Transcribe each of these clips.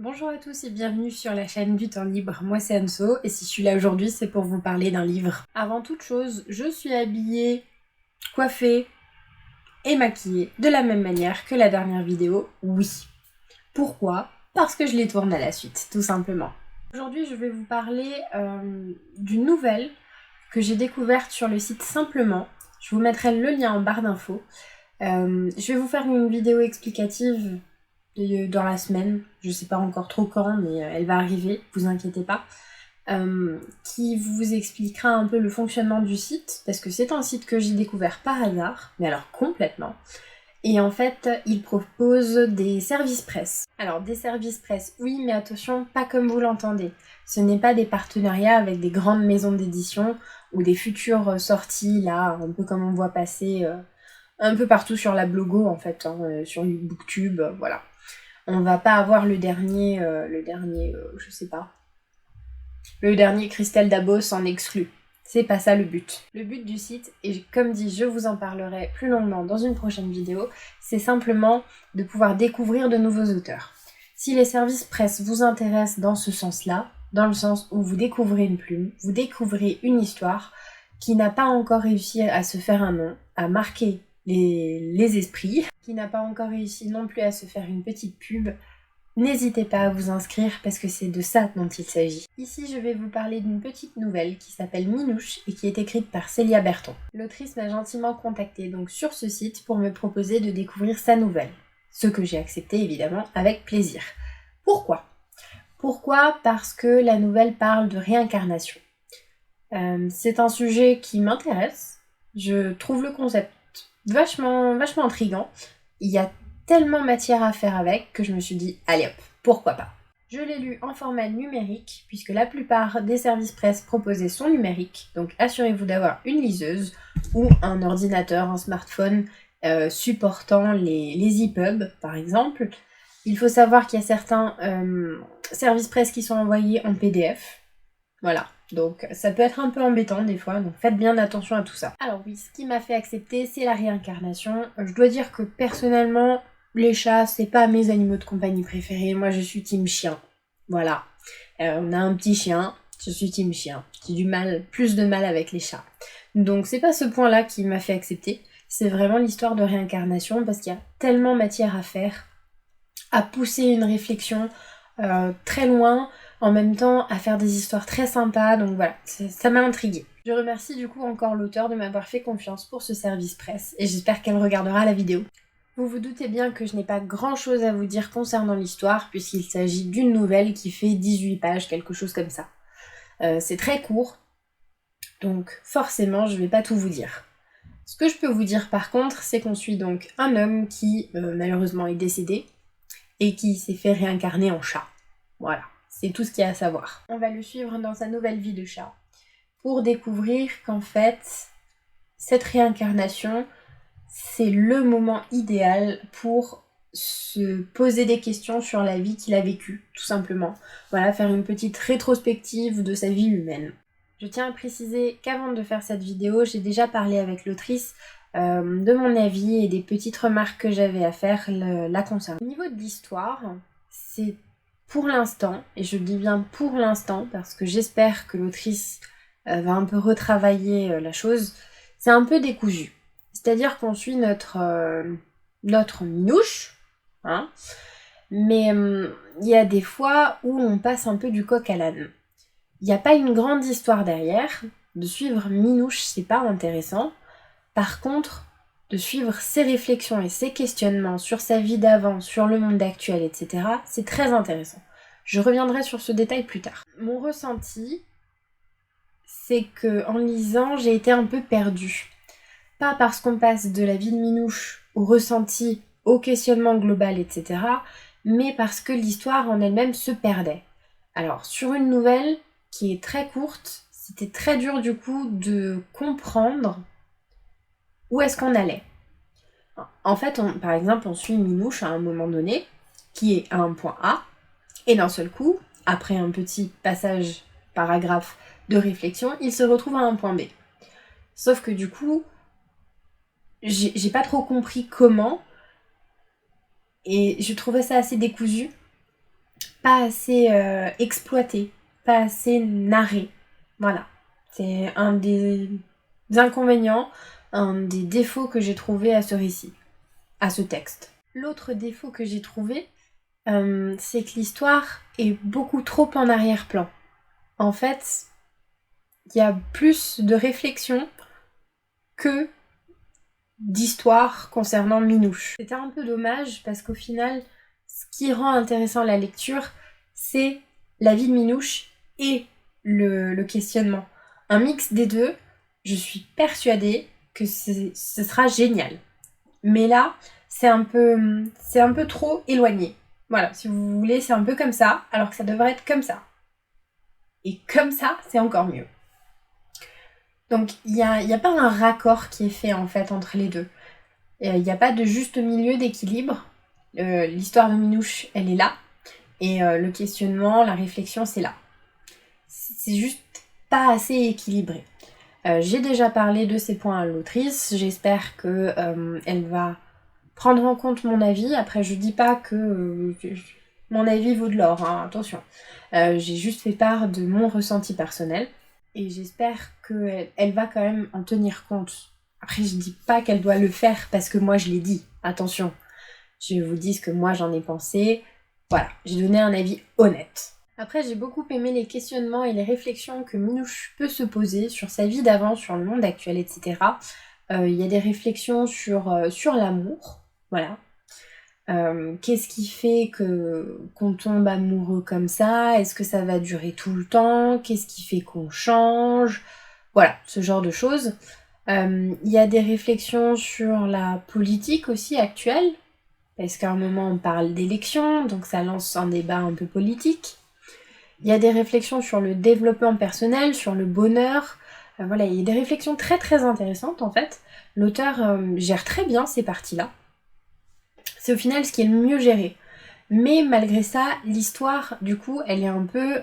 Bonjour à tous et bienvenue sur la chaîne du temps libre, moi c'est Anso et si je suis là aujourd'hui c'est pour vous parler d'un livre. Avant toute chose, je suis habillée, coiffée et maquillée de la même manière que la dernière vidéo, oui. Pourquoi? Parce que je les tourne à la suite, tout simplement. Aujourd'hui je vais vous parler d'une nouvelle que j'ai découverte sur le site Simplement. Je vous mettrai le lien en barre d'infos. Je vais vous faire une vidéo explicative dans la semaine, je sais pas encore trop quand, mais elle va arriver, vous inquiétez pas, qui vous expliquera un peu le fonctionnement du site, parce que c'est un site que j'ai découvert par hasard, mais alors complètement. Et en fait, il propose des services presse. Alors des services presse, oui, mais attention, pas comme vous l'entendez. Ce n'est pas des partenariats avec des grandes maisons d'édition ou des futures sorties, là, un peu comme on voit passer un peu partout sur la blogo, en fait, sur Booktube, voilà. On va pas avoir le dernier, je sais pas, le dernier Christelle Dabos en exclu. C'est pas ça le but. Le but du site, et comme dit, je vous en parlerai plus longuement dans une prochaine vidéo, c'est simplement de pouvoir découvrir de nouveaux auteurs. Si les services presse vous intéressent dans ce sens-là, dans le sens où vous découvrez une plume, vous découvrez une histoire qui n'a pas encore réussi à se faire un nom, à marquer les esprits, qui n'a pas encore réussi non plus à se faire une petite pub, n'hésitez pas à vous inscrire parce que c'est de ça dont il s'agit. Ici, je vais vous parler d'une petite nouvelle qui s'appelle Minouche et qui est écrite par Célia Berton. L'autrice m'a gentiment contactée donc sur ce site pour me proposer de découvrir sa nouvelle. Ce que j'ai accepté évidemment avec plaisir. Pourquoi ? Pourquoi ? Parce que la nouvelle parle de réincarnation. C'est un sujet qui m'intéresse. Je trouve le concept vachement intriguant. Il y a tellement matière à faire avec que je me suis dit, allez hop, pourquoi pas. Je l'ai lu en format numérique, puisque la plupart des services presse proposés sont numériques, donc assurez-vous d'avoir une liseuse ou un ordinateur, un smartphone supportant les EPUB, par exemple. Il faut savoir qu'il y a certains services presse qui sont envoyés en PDF. Voilà, donc ça peut être un peu embêtant des fois, donc faites bien attention à tout ça. Alors oui, ce qui m'a fait accepter, c'est la réincarnation. Je dois dire que personnellement, les chats, c'est pas mes animaux de compagnie préférés. Moi, je suis team chien. Voilà. On a un petit chien, je suis team chien. J'ai plus de mal avec les chats. Donc c'est pas ce point-là qui m'a fait accepter. C'est vraiment l'histoire de réincarnation parce qu'il y a tellement matière à faire, à pousser une réflexion très loin, en même temps à faire des histoires très sympas, donc voilà, ça m'a intriguée. Je remercie du coup encore l'auteur de m'avoir fait confiance pour ce service presse, et j'espère qu'elle regardera la vidéo. Vous vous doutez bien que je n'ai pas grand chose à vous dire concernant l'histoire, puisqu'il s'agit d'une nouvelle qui fait 18 pages, quelque chose comme ça. C'est très court, donc forcément je vais pas tout vous dire. Ce que je peux vous dire par contre, c'est qu'on suit donc un homme qui malheureusement est décédé, et qui s'est fait réincarner en chat. Voilà, c'est tout ce qu'il y a à savoir. On va le suivre dans sa nouvelle vie de chat pour découvrir qu'en fait, cette réincarnation, c'est le moment idéal pour se poser des questions sur la vie qu'il a vécue, tout simplement. Voilà, faire une petite rétrospective de sa vie humaine. Je tiens à préciser qu'avant de faire cette vidéo, j'ai déjà parlé avec l'autrice de mon avis et des petites remarques que j'avais à faire la concernant. Au niveau de l'histoire, c'est pour l'instant, et je dis bien pour l'instant parce que j'espère que l'autrice va un peu retravailler la chose, c'est un peu décousu. C'est-à-dire qu'on suit notre minouche, hein, mais il y a des fois où on passe un peu du coq à l'âne. Il n'y a pas une grande histoire derrière, de suivre Minouche c'est pas intéressant. Par contre, de suivre ses réflexions et ses questionnements sur sa vie d'avant, sur le monde actuel, etc., c'est très intéressant. Je reviendrai sur ce détail plus tard. Mon ressenti, c'est que en lisant, j'ai été un peu perdue. Pas parce qu'on passe de la vie de Minouche au ressenti, au questionnement global, etc., mais parce que l'histoire en elle-même se perdait. Alors, sur une nouvelle qui est très courte, c'était très dur du coup de comprendre où est-ce qu'on allait. En fait, par exemple, on suit Minouche à un moment donné, qui est à un point A, et d'un seul coup, après un petit paragraphe de réflexion, il se retrouve à un point B. Sauf que du coup, j'ai pas trop compris comment, et je trouvais ça assez décousu, pas assez exploité, pas assez narré. Voilà, c'est un des inconvénients, un des défauts que j'ai trouvé à ce récit, à ce texte. L'autre défaut que j'ai trouvé, c'est que l'histoire est beaucoup trop en arrière-plan. En fait, il y a plus de réflexion que d'histoire concernant Minouche. C'était un peu dommage parce qu'au final, ce qui rend intéressant la lecture, c'est la vie de Minouche et le questionnement. Un mix des deux, je suis persuadée que ce sera génial. Mais là, c'est un peu trop éloigné. Voilà, si vous voulez, c'est un peu comme ça, alors que ça devrait être comme ça. Et comme ça, c'est encore mieux. Donc, il n'y a pas un raccord qui est fait, en fait, entre les deux. Il n'y a pas de juste milieu d'équilibre. L'histoire de Minouche, elle est là. Et le questionnement, la réflexion, c'est là. C'est juste pas assez équilibré. J'ai déjà parlé de ces points à l'autrice. J'espère qu'elle va prendre en compte mon avis. Après, je dis pas que mon avis vaut de l'or, hein, attention. J'ai juste fait part de mon ressenti personnel. Et j'espère qu'elle va quand même en tenir compte. Après, je dis pas qu'elle doit le faire parce que moi je l'ai dit. Attention, je vous dis ce que moi j'en ai pensé. Voilà, j'ai donné un avis honnête. Après, j'ai beaucoup aimé les questionnements et les réflexions que Minouche peut se poser sur sa vie d'avant, sur le monde actuel, etc. Il y a des réflexions sur l'amour. Voilà. Qu'est-ce qui fait qu'on tombe amoureux comme ça? Est-ce que ça va durer tout le temps? Qu'est-ce qui fait qu'on change? Voilà, ce genre de choses. Il y a des réflexions sur la politique aussi actuelle, parce qu'à un moment on parle d'élections, donc ça lance un débat un peu politique. Il y a des réflexions sur le développement personnel, sur le bonheur. Voilà, il y a des réflexions très très intéressantes en fait. L'auteur gère très bien ces parties-là. C'est au final ce qui est le mieux géré. Mais malgré ça, l'histoire, du coup, elle est un peu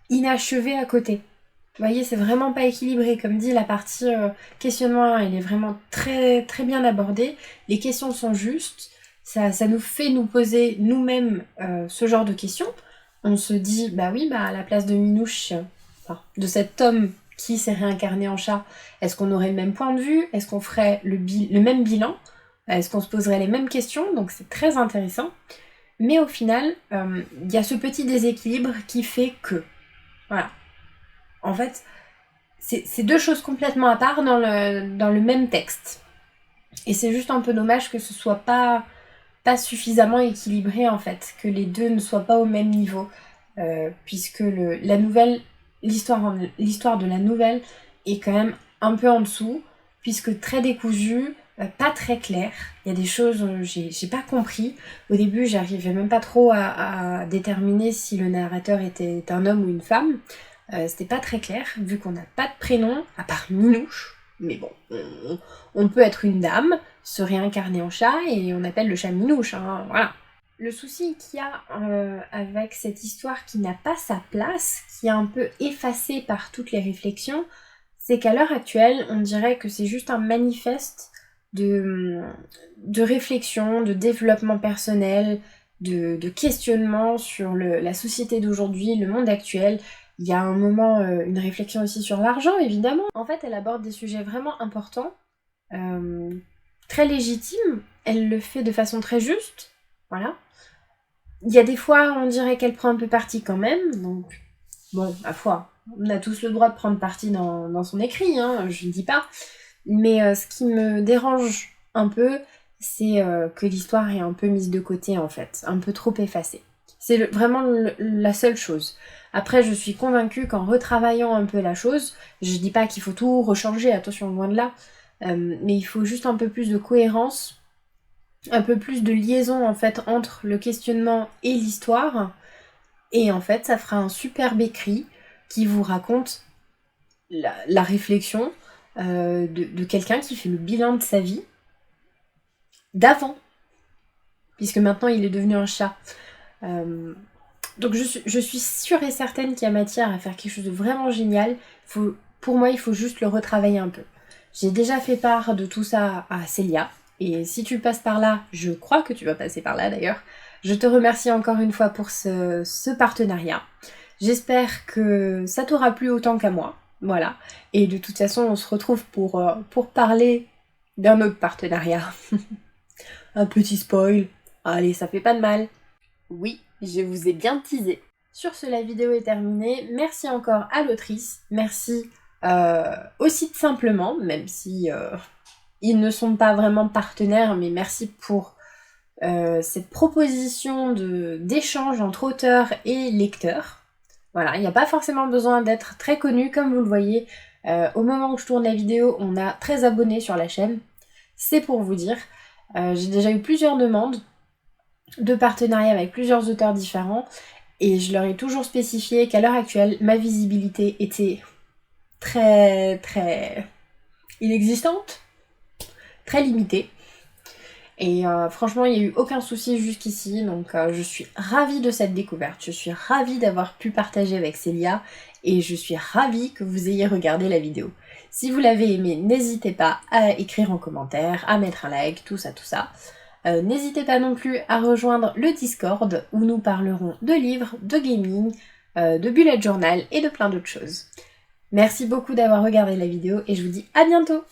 inachevée à côté. Vous voyez, c'est vraiment pas équilibré. Comme dit, la partie questionnement, elle est vraiment très, très bien abordée. Les questions sont justes. Ça nous fait nous poser nous-mêmes ce genre de questions. On se dit, bah oui, à la place de Minouche, enfin, de cet homme qui s'est réincarné en chat, est-ce qu'on aurait le même point de vue? Est-ce qu'on ferait le même bilan? Est-ce qu'on se poserait les mêmes questions? Donc c'est très intéressant. Mais au final, il y a ce petit déséquilibre qui fait que... Voilà. En fait, c'est deux choses complètement à part dans le même texte. Et c'est juste un peu dommage que ce soit pas suffisamment équilibré en fait, que les deux ne soient pas au même niveau. Puisque l'histoire de la nouvelle est quand même un peu en dessous, puisque très décousue, pas très claire. Il y a des choses j'ai pas compris. Au début, j'arrivais même pas trop à déterminer si le narrateur était un homme ou une femme. C'était pas très clair, vu qu'on n'a pas de prénom, à part Minouche. Mais bon, on peut être une dame, se réincarner en chat, et on appelle le chat Minouche, hein, voilà. Le souci qu'il y a avec cette histoire qui n'a pas sa place, qui est un peu effacée par toutes les réflexions, c'est qu'à l'heure actuelle, on dirait que c'est juste un manifeste de réflexion, de développement personnel, de questionnement sur la société d'aujourd'hui, le monde actuel. Il y a un moment une réflexion aussi sur l'argent, évidemment. En fait, elle aborde des sujets vraiment importants, très légitimes. Elle le fait de façon très juste, voilà. Il y a des fois, on dirait qu'elle prend un peu parti quand même, donc bon, à foi, on a tous le droit de prendre parti dans son écrit, hein, je ne dis pas. Mais ce qui me dérange un peu, c'est que l'histoire est un peu mise de côté en fait, un peu trop effacée. C'est vraiment la seule chose. Après, je suis convaincue qu'en retravaillant un peu la chose, je dis pas qu'il faut tout rechanger, attention, loin de là, mais il faut juste un peu plus de cohérence, un peu plus de liaison en fait entre le questionnement et l'histoire, et en fait, ça fera un superbe écrit qui vous raconte la réflexion de quelqu'un qui fait le bilan de sa vie d'avant, puisque maintenant il est devenu un chat. Donc je suis sûre et certaine qu'il y a matière à faire quelque chose de vraiment génial. Pour moi, il faut juste le retravailler un peu. J'ai déjà fait part de tout ça à Célia, Et si tu passes par là, je crois que tu vas passer par là d'ailleurs, je te remercie encore une fois pour ce partenariat. J'espère que ça t'aura plu autant qu'à moi. Voilà. Et de toute façon, on se retrouve pour parler d'un autre partenariat. Un petit spoil. Allez, ça fait pas de mal. Oui, je vous ai bien teasé. Sur ce, la vidéo est terminée. Merci encore à l'autrice. Merci au site Simplement, même si ils ne sont pas vraiment partenaires, mais merci pour cette proposition d'échange entre auteurs et lecteurs. Voilà, il n'y a pas forcément besoin d'être très connu, comme vous le voyez. Au moment où je tourne la vidéo, on a 13 abonnés sur la chaîne. C'est pour vous dire. J'ai déjà eu plusieurs demandes de partenariat avec plusieurs auteurs différents et je leur ai toujours spécifié qu'à l'heure actuelle, ma visibilité était très inexistante, très limitée. Et franchement, il n'y a eu aucun souci jusqu'ici, donc je suis ravie de cette découverte. Je suis ravie d'avoir pu partager avec Célia et je suis ravie que vous ayez regardé la vidéo. Si vous l'avez aimé, n'hésitez pas à écrire en commentaire, à mettre un like, tout ça. N'hésitez pas non plus à rejoindre le Discord où nous parlerons de livres, de gaming, de bullet journal et de plein d'autres choses. Merci beaucoup d'avoir regardé la vidéo et je vous dis à bientôt!